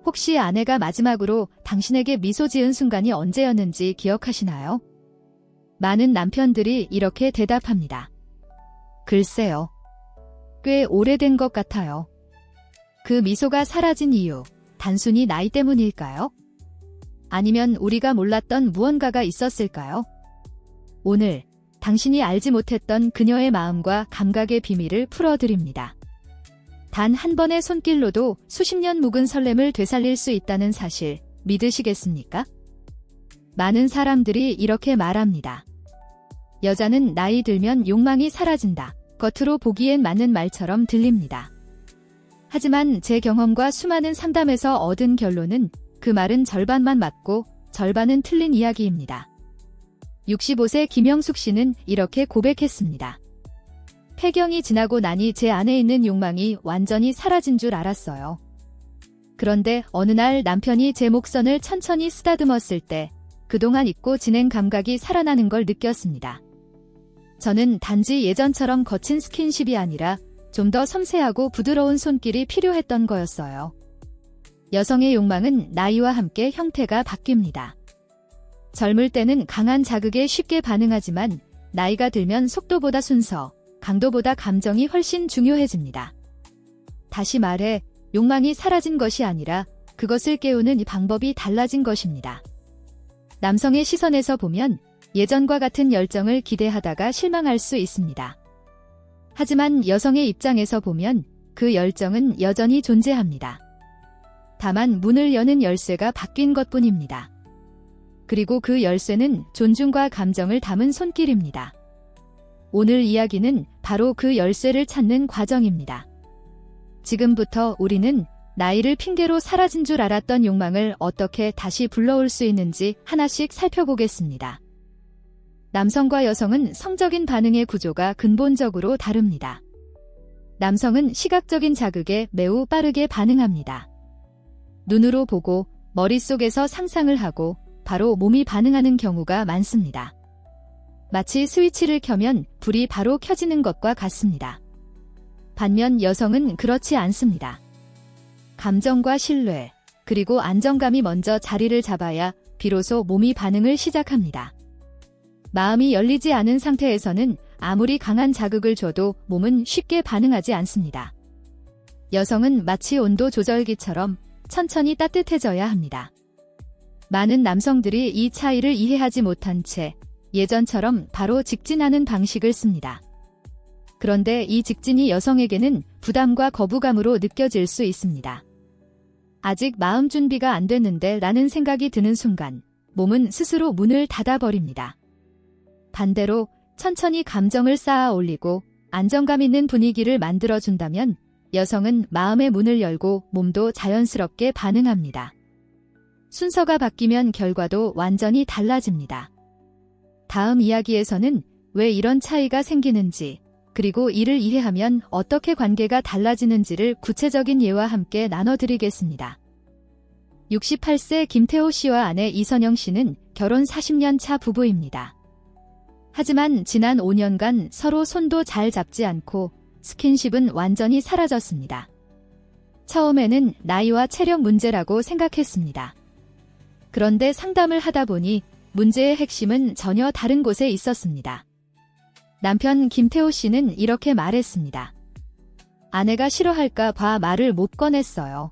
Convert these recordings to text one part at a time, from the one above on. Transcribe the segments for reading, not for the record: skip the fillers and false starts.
혹시 아내가 마지막으로 당신에게 미소 지은 순간이 언제였는지 기억하시나요? 많은 남편들이 이렇게 대답합니다. 글쎄요. 꽤 오래된 것 같아요. 그 미소가 사라진 이유, 단순히 나이 때문일까요? 아니면 우리가 몰랐던 무언가가 있었을까요? 오늘 당신이 알지 못했던 그녀의 마음과 감각의 비밀을 풀어드립니다. 단 한 번의 손길로도 수십 년 묵은 설렘을 되살릴 수 있다는 사실 믿으시겠습니까? 많은 사람들이 이렇게 말합니다. 여자는 나이 들면 욕망이 사라진다. 겉으로 보기엔 맞는 말처럼 들립니다. 하지만 제 경험과 수많은 상담에서 얻은 결론은 그 말은 절반만 맞고 절반은 틀린 이야기입니다. 65세 김영숙 씨는 이렇게 고백했습니다. 폐경이 지나고 나니 제 안에 있는 욕망이 완전히 사라진 줄 알았어요. 그런데 어느 날 남편이 제 목선을 천천히 쓰다듬었을 때 그동안 잊고 지낸 감각이 살아나는 걸 느꼈습니다. 저는 단지 예전처럼 거친 스킨십이 아니라 좀 더 섬세하고 부드러운 손길이 필요했던 거였어요. 여성의 욕망은 나이와 함께 형태가 바뀝니다. 젊을 때는 강한 자극에 쉽게 반응하지만 나이가 들면 속도보다 순서, 강도보다 감정이 훨씬 중요해집니다. 다시 말해 욕망이 사라진 것이 아니라 그것을 깨우는 이 방법이 달라진 것입니다. 남성의 시선에서 보면 예전과 같은 열정을 기대하다가 실망할 수 있습니다. 하지만 여성의 입장에서 보면 그 열정은 여전히 존재합니다. 다만 문을 여는 열쇠가 바뀐 것뿐입니다. 그리고 그 열쇠는 존중과 감정을 담은 손길입니다. 오늘 이야기는 바로 그 열쇠를 찾는 과정입니다. 지금부터 우리는 나이를 핑계로 사라진 줄 알았던 욕망을 어떻게 다시 불러올 수 있는지 하나씩 살펴보겠습니다. 남성과 여성은 성적인 반응의 구조가 근본적으로 다릅니다. 남성은 시각적인 자극에 매우 빠르게 반응합니다. 눈으로 보고 머릿속에서 상상을 하고 바로 몸이 반응하는 경우가 많습니다. 마치 스위치를 켜면 불이 바로 켜지는 것과 같습니다. 반면 여성은 그렇지 않습니다. 감정과 신뢰, 그리고 안정감이 먼저 자리를 잡아야 비로소 몸이 반응을 시작합니다. 마음이 열리지 않은 상태에서는 아무리 강한 자극을 줘도 몸은 쉽게 반응하지 않습니다. 여성은 마치 온도 조절기처럼 천천히 따뜻해져야 합니다. 많은 남성들이 이 차이를 이해하지 못한 채 예전처럼 바로 직진하는 방식을 씁니다. 그런데 이 직진이 여성에게는 부담과 거부감으로 느껴질 수 있습니다. 아직 마음 준비가 안 됐는데 라는 생각이 드는 순간 몸은 스스로 문을 닫아버립니다. 반대로 천천히 감정을 쌓아 올리고 안정감 있는 분위기를 만들어준다면 여성은 마음의 문을 열고 몸도 자연스럽게 반응합니다. 순서가 바뀌면 결과도 완전히 달라집니다. 다음 이야기에서는 왜 이런 차이가 생기는지, 그리고 이를 이해하면 어떻게 관계가 달라지는지를 구체적인 예와 함께 나눠드리겠습니다. 68세 김태호 씨와 아내 이선영 씨는 결혼 40년 차 부부입니다. 하지만 지난 5년간 서로 손도 잘 잡지 않고 스킨십은 완전히 사라졌습니다. 처음에는 나이와 체력 문제라고 생각했습니다. 그런데 상담을 하다 보니 문제의 핵심은 전혀 다른 곳에 있었습니다. 남편 김태호 씨는 이렇게 말했습니다. 아내가 싫어할까 봐 말을 못 꺼냈어요.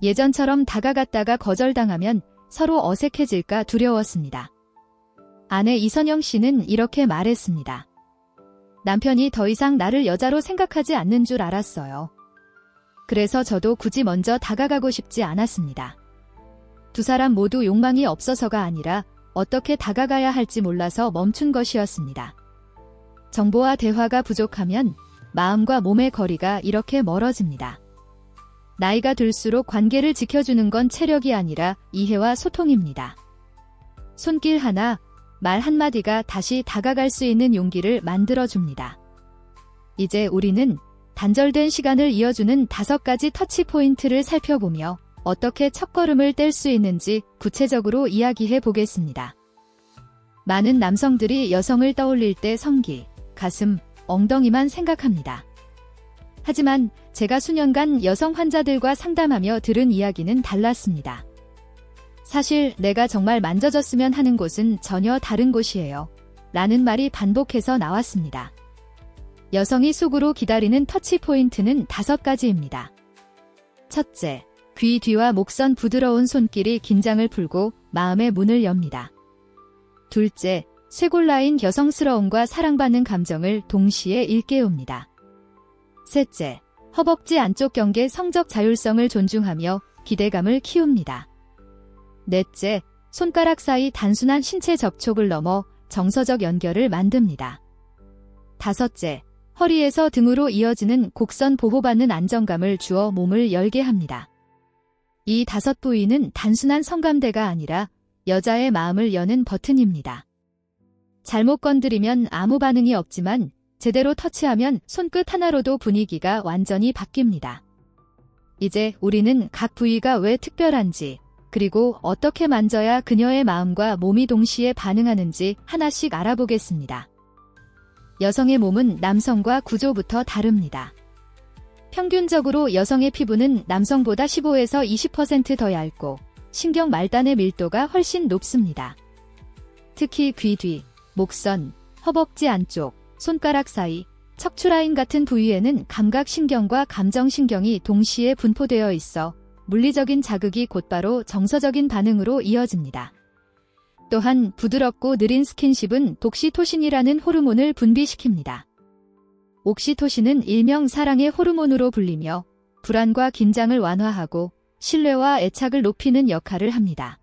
예전처럼 다가갔다가 거절당하면 서로 어색해질까 두려웠습니다. 아내 이선영 씨는 이렇게 말했습니다. 남편이 더 이상 나를 여자로 생각하지 않는 줄 알았어요. 그래서 저도 굳이 먼저 다가가고 싶지 않았습니다. 두 사람 모두 욕망이 없어서가 아니라 어떻게 다가가야 할지 몰라서 멈춘 것이었습니다. 정보와 대화가 부족하면 마음과 몸의 거리가 이렇게 멀어집니다. 나이가 들수록 관계를 지켜주는 건 체력이 아니라 이해와 소통입니다. 손길 하나, 말 한마디가 다시 다가갈 수 있는 용기를 만들어줍니다. 이제 우리는 단절된 시간을 이어주는 5가지 터치 포인트를 살펴보며 어떻게 첫걸음을 뗄 수 있는지 구체적으로 이야기해 보겠습니다. 많은 남성들이 여성을 떠올릴 때 성기, 가슴, 엉덩이만 생각합니다. 하지만 제가 수년간 여성 환자들과 상담하며 들은 이야기는 달랐습니다. 사실 내가 정말 만져졌으면 하는 곳은 전혀 다른 곳이에요. 라는 말이 반복해서 나왔습니다. 여성이 속으로 기다리는 터치 포인트는 5가지입니다. 첫째, 귀 뒤와 목선 부드러운 손길이 긴장을 풀고 마음의 문을 엽니다. 둘째, 쇄골 라인 여성스러움과 사랑받는 감정을 동시에 일깨웁니다. 셋째, 허벅지 안쪽 경계 성적 자율성을 존중하며 기대감을 키웁니다. 넷째, 손가락 사이 단순한 신체 접촉을 넘어 정서적 연결을 만듭니다. 다섯째, 허리에서 등으로 이어지는 곡선 보호받는 안정감을 주어 몸을 열게 합니다. 이 5부위는 단순한 성감대가 아니라 여자의 마음을 여는 버튼입니다. 잘못 건드리면 아무 반응이 없지만 제대로 터치하면 손끝 하나로도 분위기가 완전히 바뀝니다. 이제 우리는 각 부위가 왜 특별한지, 그리고 어떻게 만져야 그녀의 마음과 몸이 동시에 반응하는지 하나씩 알아보겠습니다. 여성의 몸은 남성과 구조부터 다릅니다. 평균적으로 여성의 피부는 남성보다 15에서 20% 더 얇고 신경 말단의 밀도가 훨씬 높습니다. 특히 귀 뒤, 목선, 허벅지 안쪽, 손가락 사이, 척추라인 같은 부위에는 감각신경과 감정신경이 동시에 분포되어 있어 물리적인 자극이 곧바로 정서적인 반응으로 이어집니다. 또한 부드럽고 느린 스킨십은 옥시토신이라는 호르몬을 분비시킵니다. 옥시토신은 일명 사랑의 호르몬으로 불리며 불안과 긴장을 완화하고 신뢰와 애착을 높이는 역할을 합니다.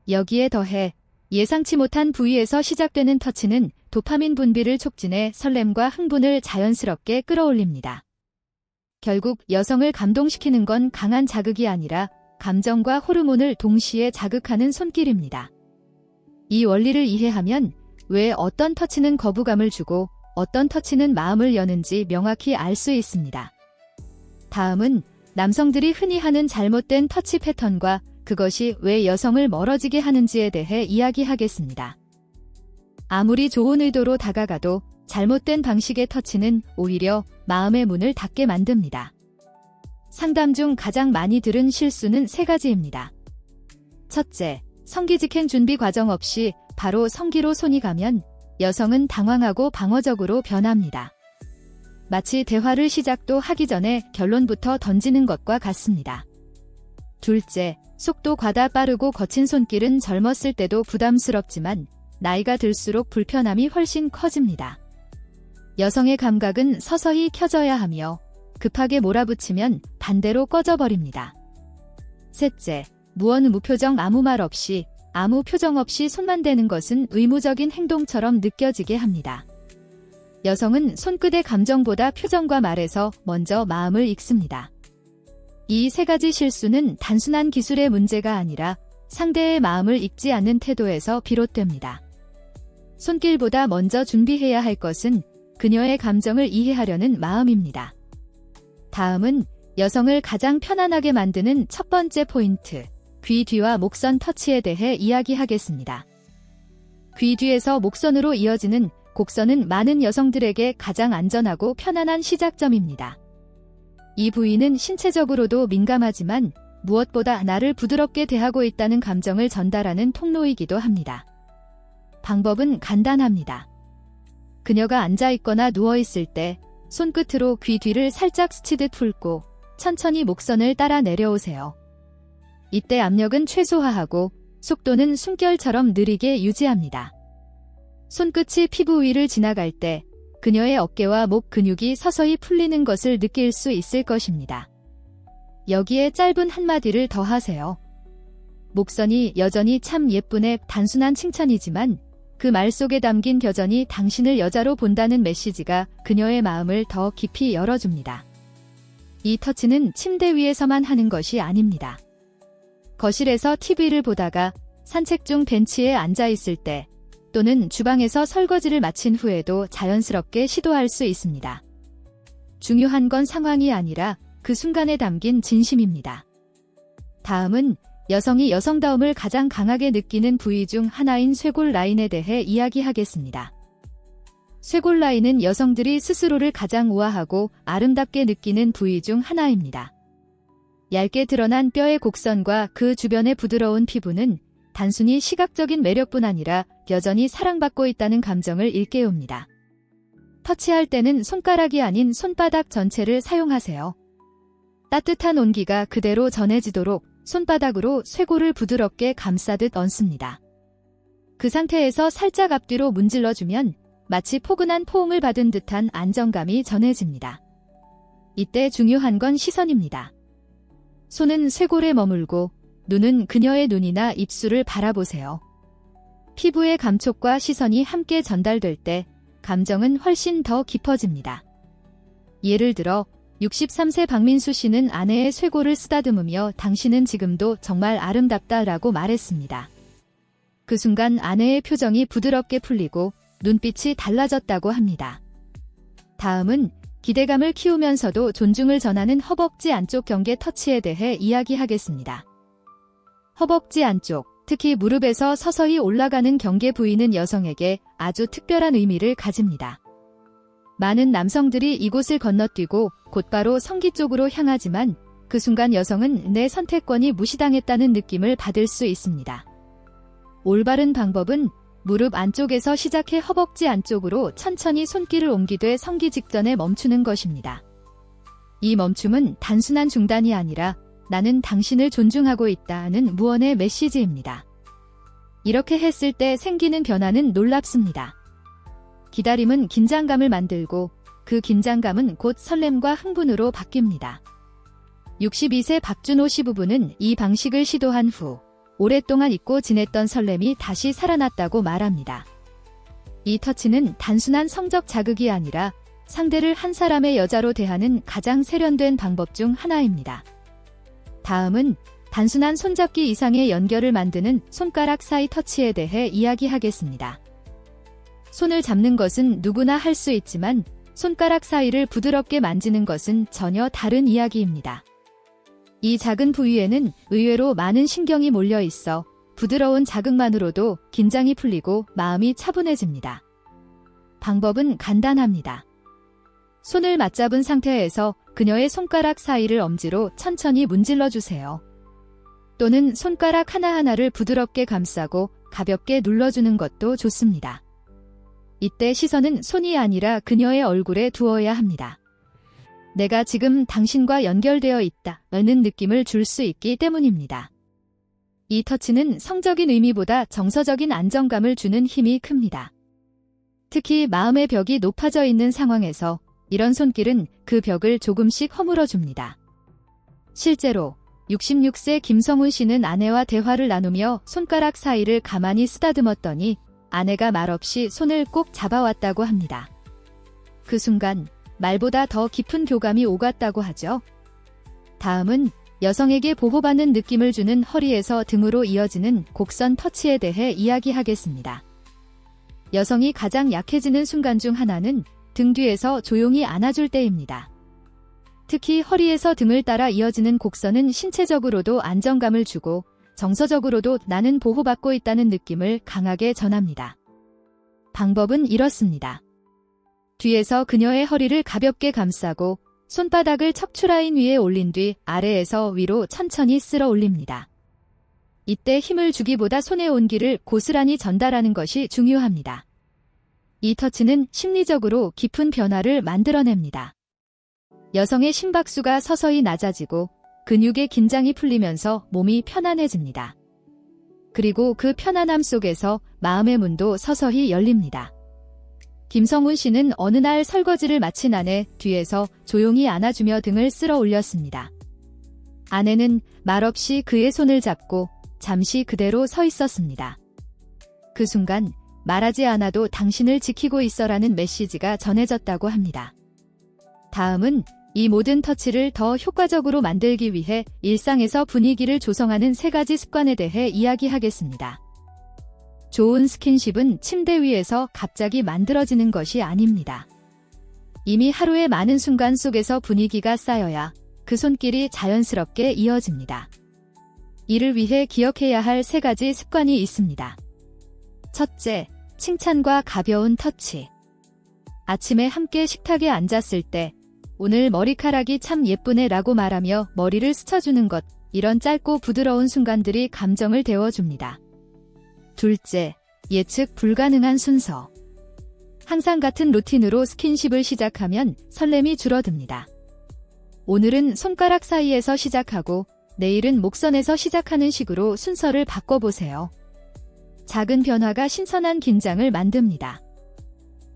여기에 더해 예상치 못한 부위에서 시작되는 터치는 도파민 분비를 촉진해 설렘과 흥분을 자연스럽게 끌어올립니다. 결국 여성을 감동시키는 건 강한 자극이 아니라 감정과 호르몬을 동시에 자극하는 손길입니다. 이 원리를 이해하면 왜 어떤 터치는 거부감을 주고 어떤 터치는 마음을 여는지 명확히 알 수 있습니다. 다음은 남성들이 흔히 하는 잘못된 터치 패턴과 그것이 왜 여성을 멀어지게 하는지에 대해 이야기하겠습니다. 아무리 좋은 의도로 다가가도 잘못된 방식의 터치는 오히려 마음의 문을 닫게 만듭니다. 상담 중 가장 많이 들은 실수는 3가지입니다. 첫째, 성기직행 준비 과정 없이 바로 성기로 손이 가면 여성은 당황하고 방어적으로 변합니다. 마치 대화를 시작도 하기 전에 결론부터 던지는 것과 같습니다. 둘째, 속도 과다 빠르고 거친 손길은 젊었을 때도 부담스럽지만 나이가 들수록 불편함이 훨씬 커집니다. 여성의 감각은 서서히 켜져야 하며 급하게 몰아붙이면 반대로 꺼져버립니다. 셋째, 무표정 아무 말 없이 아무 표정 없이 손만 대는 것은 의무적인 행동처럼 느껴지게 합니다. 여성은 손끝의 감정보다 표정과 말에서 먼저 마음을 읽습니다. 이 3가지 실수는 단순한 기술의 문제가 아니라 상대의 마음을 읽지 않는 태도에서 비롯됩니다. 손길보다 먼저 준비해야 할 것은 그녀의 감정을 이해하려는 마음입니다. 다음은 여성을 가장 편안하게 만드는 첫 번째 포인트, 귀 뒤와 목선 터치에 대해 이야기하겠습니다. 귀 뒤에서 목선으로 이어지는 곡선은 많은 여성들에게 가장 안전하고 편안한 시작점입니다. 이 부위는 신체적으로도 민감하지만 무엇보다 나를 부드럽게 대하고 있다는 감정을 전달하는 통로이기도 합니다. 방법은 간단합니다. 그녀가 앉아있거나 누워있을 때 손끝으로 귀 뒤를 살짝 스치듯 풀고 천천히 목선을 따라 내려오세요. 이때 압력은 최소화하고 속도는 숨결처럼 느리게 유지합니다. 손끝이 피부 위를 지나갈 때 그녀의 어깨와 목 근육이 서서히 풀리는 것을 느낄 수 있을 것입니다. 여기에 짧은 한마디를 더하세요. 목선이 여전히 참 예쁘네. 단순한 칭찬이지만 그 말 속에 담긴 격전이 당신을 여자로 본다는 메시지가 그녀의 마음을 더 깊이 열어줍니다. 이 터치는 침대 위에서만 하는 것이 아닙니다. 거실에서 TV를 보다가 산책 중 벤치에 앉아있을 때 또는 주방에서 설거지를 마친 후에도 자연스럽게 시도할 수 있습니다. 중요한 건 상황이 아니라 그 순간에 담긴 진심입니다. 다음은 여성이 여성다움을 가장 강하게 느끼는 부위 중 하나인 쇄골 라인에 대해 이야기하겠습니다. 쇄골 라인은 여성들이 스스로를 가장 우아하고 아름답게 느끼는 부위 중 하나입니다. 얇게 드러난 뼈의 곡선과 그 주변의 부드러운 피부는 단순히 시각적인 매력뿐 아니라 여전히 사랑받고 있다는 감정을 일깨웁니다. 터치할 때는 손가락이 아닌 손바닥 전체를 사용하세요. 따뜻한 온기가 그대로 전해지도록 손바닥으로 쇄골을 부드럽게 감싸듯 얹습니다. 그 상태에서 살짝 앞뒤로 문질러주면 마치 포근한 포옹을 받은 듯한 안정감이 전해집니다. 이때 중요한 건 시선입니다. 손은 쇄골에 머물고 눈은 그녀의 눈이나 입술을 바라보세요. 피부의 감촉과 시선이 함께 전달될 때 감정은 훨씬 더 깊어집니다. 예를 들어 63세 박민수 씨는 아내의 쇄골을 쓰다듬으며 당신은 지금도 정말 아름답다라고 말했습니다. 그 순간 아내의 표정이 부드럽게 풀리고 눈빛이 달라졌다고 합니다. 다음은 기대감을 키우면서도 존중을 전하는 허벅지 안쪽 경계 터치에 대해 이야기하겠습니다. 허벅지 안쪽, 특히 무릎에서 서서히 올라가는 경계 부위는 여성에게 아주 특별한 의미를 가집니다. 많은 남성들이 이곳을 건너뛰고 곧바로 성기 쪽으로 향하지만 그 순간 여성은 내 선택권이 무시당했다는 느낌을 받을 수 있습니다. 올바른 방법은 무릎 안쪽에서 시작해 허벅지 안쪽으로 천천히 손길을 옮기되 성기 직전에 멈추는 것입니다. 이 멈춤은 단순한 중단이 아니라 나는 당신을 존중하고 있다는 무언의 메시지입니다. 이렇게 했을 때 생기는 변화는 놀랍습니다. 기다림은 긴장감을 만들고 그 긴장감은 곧 설렘과 흥분으로 바뀝니다. 62세 박준호 씨 부부는 이 방식을 시도한 후 오랫동안 잊고 지냈던 설렘이 다시 살아났다고 말합니다. 이 터치는 단순한 성적 자극이 아니라 상대를 한 사람의 여자로 대하는 가장 세련된 방법 중 하나입니다. 다음은 단순한 손잡기 이상의 연결을 만드는 손가락 사이 터치에 대해 이야기하겠습니다. 손을 잡는 것은 누구나 할 수 있지만 손가락 사이를 부드럽게 만지는 것은 전혀 다른 이야기입니다. 이 작은 부위에는 의외로 많은 신경이 몰려 있어 부드러운 자극만으로도 긴장이 풀리고 마음이 차분해집니다. 방법은 간단합니다. 손을 맞잡은 상태에서 그녀의 손가락 사이를 엄지로 천천히 문질러 주세요. 또는 손가락 하나하나를 부드럽게 감싸고 가볍게 눌러주는 것도 좋습니다. 이때 시선은 손이 아니라 그녀의 얼굴에 두어야 합니다. 내가 지금 당신과 연결되어 있다는 느낌을 줄 수 있기 때문입니다. 이 터치는 성적인 의미보다 정서적인 안정감을 주는 힘이 큽니다. 특히 마음의 벽이 높아져 있는 상황에서 이런 손길은 그 벽을 조금씩 허물어줍니다. 실제로 66세 김성훈 씨는 아내와 대화를 나누며 손가락 사이를 가만히 쓰다듬었더니 아내가 말없이 손을 꼭 잡아왔다고 합니다. 그 순간 말보다 더 깊은 교감이 오갔다고 하죠. 다음은 여성에게 보호받는 느낌을 주는 허리에서 등으로 이어지는 곡선 터치에 대해 이야기하겠습니다. 여성이 가장 약해지는 순간 중 하나는 등 뒤에서 조용히 안아줄 때입니다. 특히 허리에서 등을 따라 이어지는 곡선은 신체적으로도 안정감을 주고 정서적으로도 나는 보호받고 있다는 느낌을 강하게 전합니다. 방법은 이렇습니다. 뒤에서 그녀의 허리를 가볍게 감싸고 손바닥을 척추라인 위에 올린 뒤 아래에서 위로 천천히 쓸어 올립니다. 이때 힘을 주기보다 손의 온기를 고스란히 전달하는 것이 중요합니다. 이 터치는 심리적으로 깊은 변화를 만들어냅니다. 여성의 심박수가 서서히 낮아지고 근육의 긴장이 풀리면서 몸이 편안해집니다. 그리고 그 편안함 속에서 마음의 문도 서서히 열립니다. 김성훈 씨는 어느 날 설거지를 마친 아내 뒤에서 조용히 안아주며 등을 쓸어 올렸습니다. 아내는 말없이 그의 손을 잡고 잠시 그대로 서 있었습니다. 그 순간 말하지 않아도 당신을 지키고 있어라는 메시지가 전해졌다고 합니다. 다음은 이 모든 터치를 더 효과적으로 만들기 위해 일상에서 분위기를 조성하는 3가지 습관에 대해 이야기하겠습니다. 좋은 스킨십은 침대 위에서 갑자기 만들어지는 것이 아닙니다. 이미 하루의 많은 순간 속에서 분위기가 쌓여야 그 손길이 자연스럽게 이어집니다. 이를 위해 기억해야 할 3가지 습관이 있습니다. 첫째, 칭찬과 가벼운 터치. 아침에 함께 식탁에 앉았을 때 오늘 머리카락이 참 예쁘네 라고 말하며 머리를 스쳐주는 것, 이런 짧고 부드러운 순간들이 감정을 데워줍니다. 둘째, 예측 불가능한 순서. 항상 같은 루틴으로 스킨십을 시작하면 설렘이 줄어듭니다. 오늘은 손가락 사이에서 시작하고 내일은 목선에서 시작하는 식으로 순서를 바꿔보세요. 작은 변화가 신선한 긴장을 만듭니다.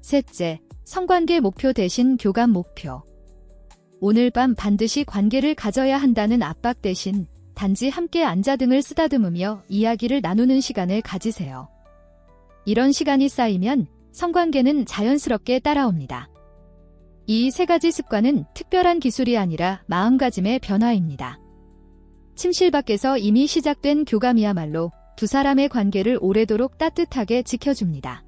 셋째, 성관계 목표 대신 교감 목표. 오늘 밤 반드시 관계를 가져야 한다는 압박 대신 단지 함께 앉아 등을 쓰다듬으며 이야기를 나누는 시간을 가지세요. 이런 시간이 쌓이면 성관계는 자연스럽게 따라옵니다. 이 세 가지 습관은 특별한 기술이 아니라 마음가짐의 변화입니다. 침실 밖에서 이미 시작된 교감이야말로 두 사람의 관계를 오래도록 따뜻하게 지켜줍니다.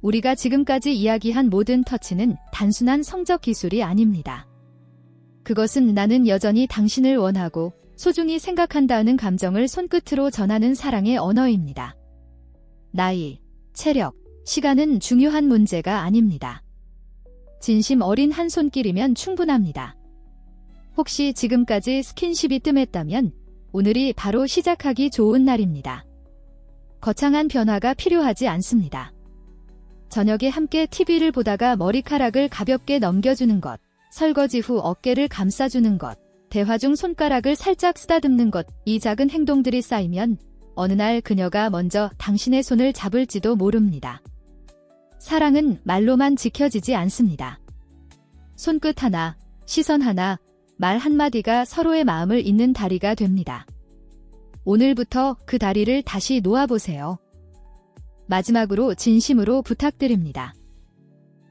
우리가 지금까지 이야기한 모든 터치는 단순한 성적 기술이 아닙니다. 그것은 나는 여전히 당신을 원하고 소중히 생각한다는 감정을 손끝으로 전하는 사랑의 언어입니다. 나이, 체력, 시간은 중요한 문제가 아닙니다. 진심 어린 한 손길이면 충분합니다. 혹시 지금까지 스킨십이 뜸했다면 오늘이 바로 시작하기 좋은 날입니다. 거창한 변화가 필요하지 않습니다. 저녁에 함께 TV를 보다가 머리카락을 가볍게 넘겨주는 것, 설거지 후 어깨를 감싸주는 것, 대화 중 손가락을 살짝 쓰다듬는 것, 이 작은 행동들이 쌓이면 어느 날 그녀가 먼저 당신의 손을 잡을지도 모릅니다. 사랑은 말로만 지켜지지 않습니다. 손끝 하나, 시선 하나, 말 한마디가 서로의 마음을 잇는 다리가 됩니다. 오늘부터 그 다리를 다시 놓아보세요. 마지막으로 진심으로 부탁드립니다.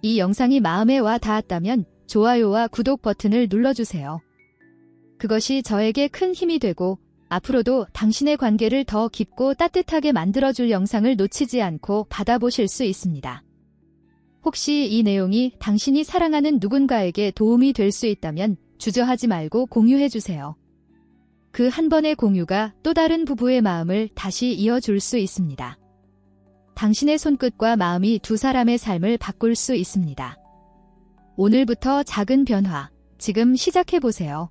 이 영상이 마음에 와 닿았다면 좋아요와 구독 버튼을 눌러주세요. 그것이 저에게 큰 힘이 되고 앞으로도 당신의 관계를 더 깊고 따뜻하게 만들어줄 영상을 놓치지 않고 받아보실 수 있습니다. 혹시 이 내용이 당신이 사랑하는 누군가에게 도움이 될 수 있다면 주저하지 말고 공유해주세요. 그 한 번의 공유가 또 다른 부부의 마음을 다시 이어줄 수 있습니다. 당신의 손끝과 마음이 두 사람의 삶을 바꿀 수 있습니다. 오늘부터 작은 변화, 지금 시작해보세요.